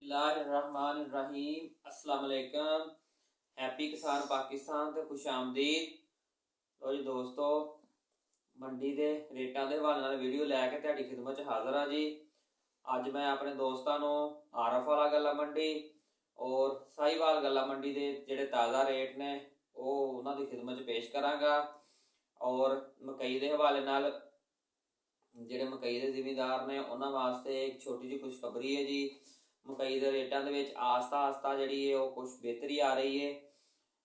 बिस्मिल्लाहिर्रहमानिर्रहीम अस्सलाम वालेकुम। हैप्पी किसान पाकिस्तान ते खुश आमदीद। लो जी दोस्तों, मंडी के रेटा के हवाले नाल वीडियो लैके तुहाडी खिदमत च हाज़र हाँ जी। अज मैं अपने दोस्तों को आरफ वाला गला मंडी और साहिवाल गला मंडी के जोड़े ताज़ा रेट ने वो उन्हों की खिदमत च पेश कराँगा। और मकई के हवाले नाल ਜਿਹੜੇ मकई के जिमीदार ने उन्होंने वास्ते एक छोटी जी खुशखबरी है जी। मकई के रेटा के आस्ता आस्ता जी कुछ बेहतरी आ रही है।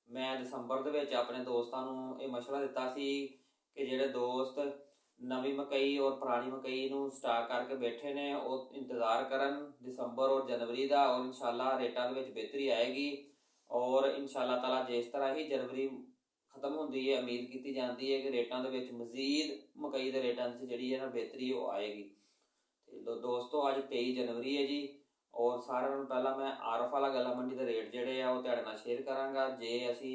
मैं दसंबर के अपने दोस्तों को यह मशवरा दिता सी कि जोड़े दोस्त नवी मकई और पुरानी मकई को स्टाक करके बैठे ने वो इंतज़ार करन दिसंबर और जनवरी का। और इंशाल्लाह रेटा के बेहतरी आएगी और इंशाल्लाह ताला जिस तरह ही जनवरी खत्म होती है उम्मीद की जाती है कि रेटा के मजीद मकई के रेटा जी है ना बेहतरी वो आएगी। तो दोस्तों अज 23 जनवरी है जी। और सारे पहला मैं आरफ वाला गला मंडी के रेट जोड़े आ वो शेयर कराँगा। जे असी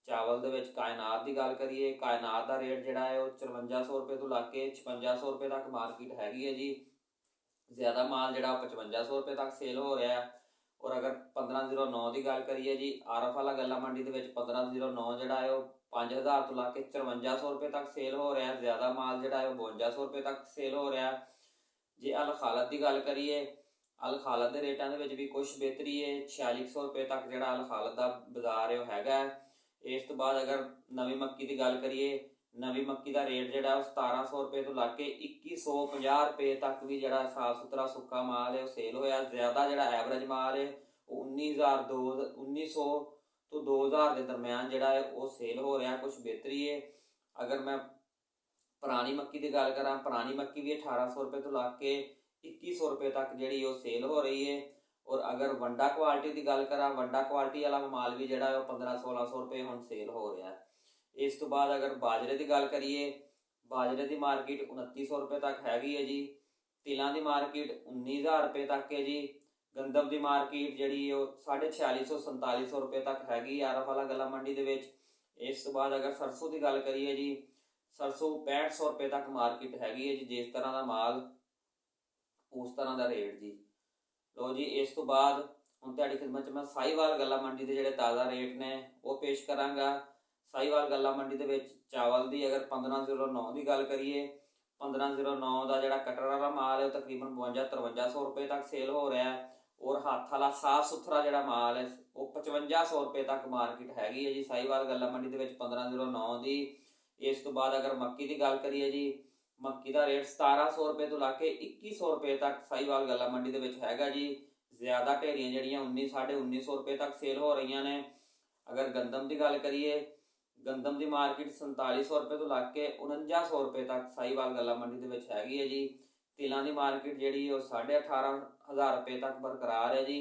चावल के कायनात की गल करिए, कायनात का रेट जोड़ा है वो 5400 रुपये तो लाके 5600 रुपये तक मार्केट हैगी है जी। ज़्यादा माल जोड़ा 5500 रुपये तक सेल हो रहा है। और अगर 1509 की गल करिए जी, आरफ वाला गला मंडी के 1509 जोड़ा है वो 5000 तो लाके 5400 रुपये तक सेल हो रहा है। ज़्यादा माल जोड़ा है वो 5200 रुपये तक सेल हो रहा है। जे अल खालत की गल करिए, अल खालत के रेटा के भी कुछ बेहतरी है। 4600 रुपये तक जो अल खालत का बाजार है वह है। इस तो बाद अगर नवी मक्की की गल करिए, नवी मक्की का रेट जोड़ा 1700 रुपये तो लाके 2150 रुपये तक भी जो साफ सुथरा सुक्का माल है वह सेल होया। ज़्यादा जो एवरेज माल है वो 1900 तो 2000 के दरम्यान जोड़ा है वो सेल हो रहा। कुछ बेहतरी है। अगर मैं पुरानी मक्की की गल करा, पुरानी मक्की भी 1800 रुपये तो लाके 2100 रुपये तक जी वो सेल हो रही है। और अगर वंडा क्वालिटी की गल करा, वंडा क्वालिटी वाला माल भी जोड़ा है 1500-1600 रुपये हम सेल हो रहा है। इस तो बाद अगर बाजरे की गल करिए, बाजरे की मार्केट 2900 रुपये तक हैगी है जी। तिलों की मार्केट 19000 रुपये तक है जी। गंदम की मार्केट जी 4650-4700 रुपये तक हैगी आरफ वाला गला मंडी के। इस तो बाद अगर सरसों की गल करिए जी, सरसों 6500 रुपये तक मार्केट हैगी है जी। जिस तरह का माल उस तरह का रेट जी। लो जी, इस तो बाद हम तुहाडी खिदमत मैं साहिवाल गला मंडी के जोड़े ताज़ा रेट ने वो पेश कराँगा। साहिवाल गला मंडी के चावल की अगर 1509 की गल करिए, 1509 का जोड़ा कटर वाला माल है तकरीबन 52-5300 रुपये तक सेल हो रहा है। और हाथ वाला साफ सुथरा जोड़ा माल है वो 5500 रुपये तक मार्केट हैगी है जी साहिवाल गला मंडी के 1509 की। इस तो बाद अगर मक्की की गल करिए जी, मक्की का रेट 1700 रुपये तो लाके 2100 रुपये तक साहिवाल गला मंडी के हैगा जी। ज़्यादा ढेरियां जड़ियाँ 1900-1950 रुपये तक सेल हो रही ने। अगर गंदम की गल करिए, गंदम की मार्केट 4700 रुपये तो लाके 4900 रुपये तक साहिवाल गला मंडी के हैगी है जी। तिलों की मार्केट जी 18,500 रुपये तक बरकरार है जी।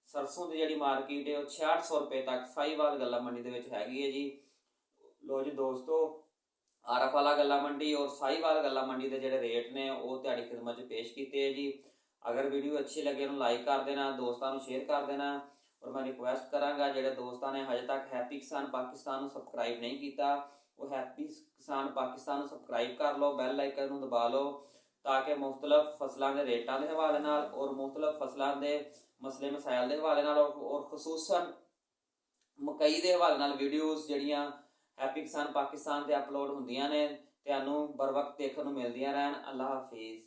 सरसों की जी मार्केट है 6600 रुपये तक साहिवाल गला मंडी के हैगी है जी। लो जी दोस्तों, आरफ वाला गला मंडी और साहिवाल गला मंडी के जोड़े रेट ने वो तुहाडी खिदमत पेश किए जी। अगर वीडियो अच्छी लगे तो लाइक कर देना, दोस्तों को शेयर कर देना। और मैं रिक्वेस्ट कराँगा जोड़े दोस्तों ने हजे तक हैप्पी किसान पाकिस्तान सबसक्राइब नहीं किया वो हैप्पी किसान पाकिस्तान सबसक्राइब कर लो, बैल आइकन दबा लो ताकि मुख्तलिफ फसलों के रेटा के हवाले नाल और मुख्तलिफ फसलों के मसले मसाइल के हवाले नाल और खसूसन मकई के हवाले नाल वीडियोज़ जड़ियाँ हैप्पी किसान पाकिस्तान से अपलोड होंदियां ने, तुहानूं बर वक्त देखने को मिलदियां रहन। अल्लाह हाफिज़।